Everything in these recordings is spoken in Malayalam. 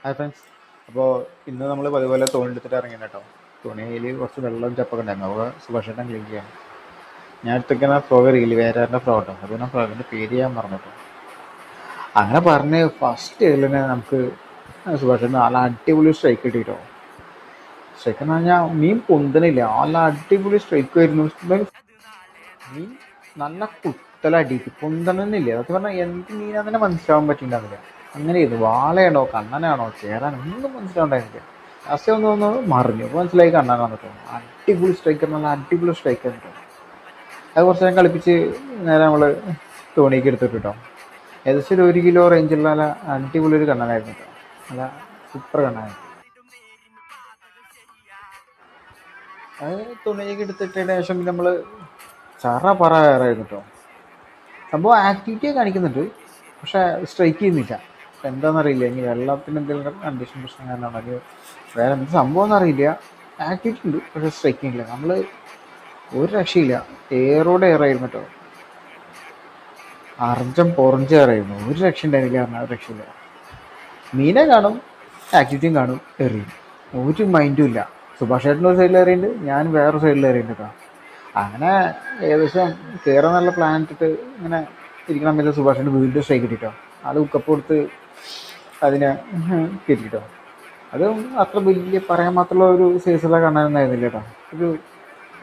Hi friends. അപ്പോൾ ഇന്ന് നമ്മൾ പതുപോലെ തോണി എടുത്തിട്ട് ഇറങ്ങിയത് കേട്ടോ. തുണിയിൽ കുറച്ച് വെള്ളം ചപ്പൊക്കെ ഉണ്ടായിരുന്നു. അപ്പോൾ സുഭാഷേട്ടൻ ക്ലീൻ ചെയ്യാം. ഞാൻ എടുത്തിരിക്കുന്ന ഫ്രോഗ് റീല് വേറെ ഫ്രോ കേട്ടോ. അപ്പോൾ ഞാൻ ഫ്രോഗിൻ്റെ പേര് ചെയ്യാൻ പറഞ്ഞു കേട്ടോ. അങ്ങനെ പറഞ്ഞ് ഫസ്റ്റ് ഇതിൽ തന്നെ നമുക്ക് സുഭാഷേട്ടൻ നല്ല അടിപൊളി സ്ട്രൈക്ക് കിട്ടിട്ടോ. സ്ട്രൈക്ക് എന്ന് പറഞ്ഞാൽ മീൻ പൊന്തണില്ല, നല്ല അടിപൊളി സ്ട്രൈക്ക് വരുന്നു. മീൻ നല്ല കുത്തലടിയിട്ട് പൊന്തണമെന്നില്ല. അതൊക്കെ പറഞ്ഞാൽ എന്ത് മീനാന്ന് തന്നെ മനസ്സിലാവാൻ പറ്റിയിട്ടുണ്ടാവില്ല. അങ്ങനെ ചെയ്തു. വാളയാണോ കണ്ണനാണോ ചേരാനോ ഒന്നും മനസ്സിലാവുണ്ടായിരുന്നില്ല. ലാസ്റ്റ് ഒന്ന് മറിഞ്ഞു. അപ്പോൾ മനസ്സിലായി കണ്ണനാന്ന് തോന്നുന്നു. അടിപൊളി സ്ട്രൈക്കർ, നല്ല അടിപൊളി സ്ട്രൈക്കർ കേട്ടോ. അത് കുറച്ച് നേരം കളിപ്പിച്ച് നേരെ നമ്മൾ തോണിക്ക് എടുത്തിട്ട് കേട്ടോ. ഏകദേശം ഒരു 1 കിലോ റേഞ്ചുള്ള നല്ല അടിപൊളി ഒരു കണ്ണനായിരുന്നു കേട്ടോ. നല്ല സൂപ്പർ കണ്ണനായിരുന്നു. അത് തുണിയൊക്കെ എടുത്തിട്ടതിന് ശേഷം പിന്നെ നമ്മൾ ചറ പറ കയറായിരുന്നു കേട്ടോ. സംഭവം ആക്ടിവിറ്റി കാണിക്കുന്നുണ്ട്, പക്ഷേ സ്ട്രൈക്ക് ചെയ്യുന്നില്ല. എന്താണെന്നറിയില്ല, ഇനി വെള്ളത്തിന് എന്തെങ്കിലും കണ്ടീഷൻ പ്രശ്നം കാരണമാണോ അല്ലെങ്കിൽ വേറെ എന്ത് സംഭവം എന്നറിയില്ല. ആക്ടിവിറ്റി ഉണ്ട്, പക്ഷേ സ്ട്രൈക്ക് ചെയ്യുന്നില്ല. നമ്മൾ ഒരു രക്ഷയില്ല. എയറോടെ എയറായിരുന്നു കേട്ടോ. അർജം പൊറഞ്ച് എയറായിരുന്നു. ഒരു രക്ഷ ഉണ്ടായിരുന്നില്ല. പറഞ്ഞാൽ ഒരു രക്ഷയില്ല. മീനെ കാണും, ആക്ടിവിറ്റിയും കാണും, എറിയും. ഒരു മൈൻഡും ഇല്ല. സുഭാഷ് ചേട്ടൻ ഒരു സൈഡിൽ എറിയുന്നുണ്ട്, ഞാൻ വേറെ സൈഡിൽ എറിയുന്നുണ്ട് കേട്ടോ. അങ്ങനെ ഏകദേശം കയറാൻ നല്ല പ്ലാൻ ഇട്ടിട്ട് ഇങ്ങനെ ഇരിക്കണം. സമയത്ത് സുഭാഷിൻ്റെ വീണ്ടും സ്ട്രൈക്ക് കിട്ടിട്ടോ. അത് ഉക്കപ്പ് കൊടുത്ത് അതിനെ കയറ്റിട്ടോ. അത് അത്ര വലിയ പറയാൻ മാത്രമുള്ള ഒരു സൈസുള്ള കണ്ണാനൊന്നായിരുന്നില്ല കേട്ടോ. ഒരു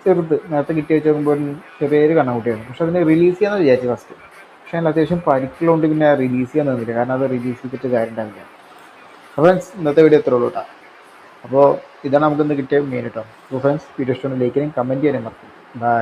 ചെറുത് നേരത്തെ കിട്ടി വെച്ച് നോക്കുമ്പോൾ ഒരു ചെറിയൊരു കണ്ണാക്കുട്ടിയായിരുന്നു. പക്ഷെ അതിനെ റിലീസ് ചെയ്യാമെന്ന് വിചാരിച്ചു ഫസ്റ്റ്. പക്ഷേ അതിന് അത്യാവശ്യം പരിക്കുള്ളതുകൊണ്ട് പിന്നെ റിലീസ് ചെയ്യാൻ തന്നില്ല. കാരണം അത് റിലീസ് ചെയ്തിട്ട് കാര്യം ഉണ്ടാവില്ല. അപ്പോൾ ഫ്രണ്ട്സ്, ഇന്നത്തെ വീഡിയോ എത്ര ഉള്ളൂ കേട്ടോ. അപ്പോൾ ഇതാണ് നമുക്കിന്ന് കിട്ടിയ മെയിൻ കേട്ടോ. അപ്പോൾ ഫ്രണ്ട്സ്, വീഡിയോ ഇഷ്ടമാണ് ലൈക്ക് ചെയ്യാനും കമൻറ്റ് ചെയ്യാനും മറക്കും. ബൈ.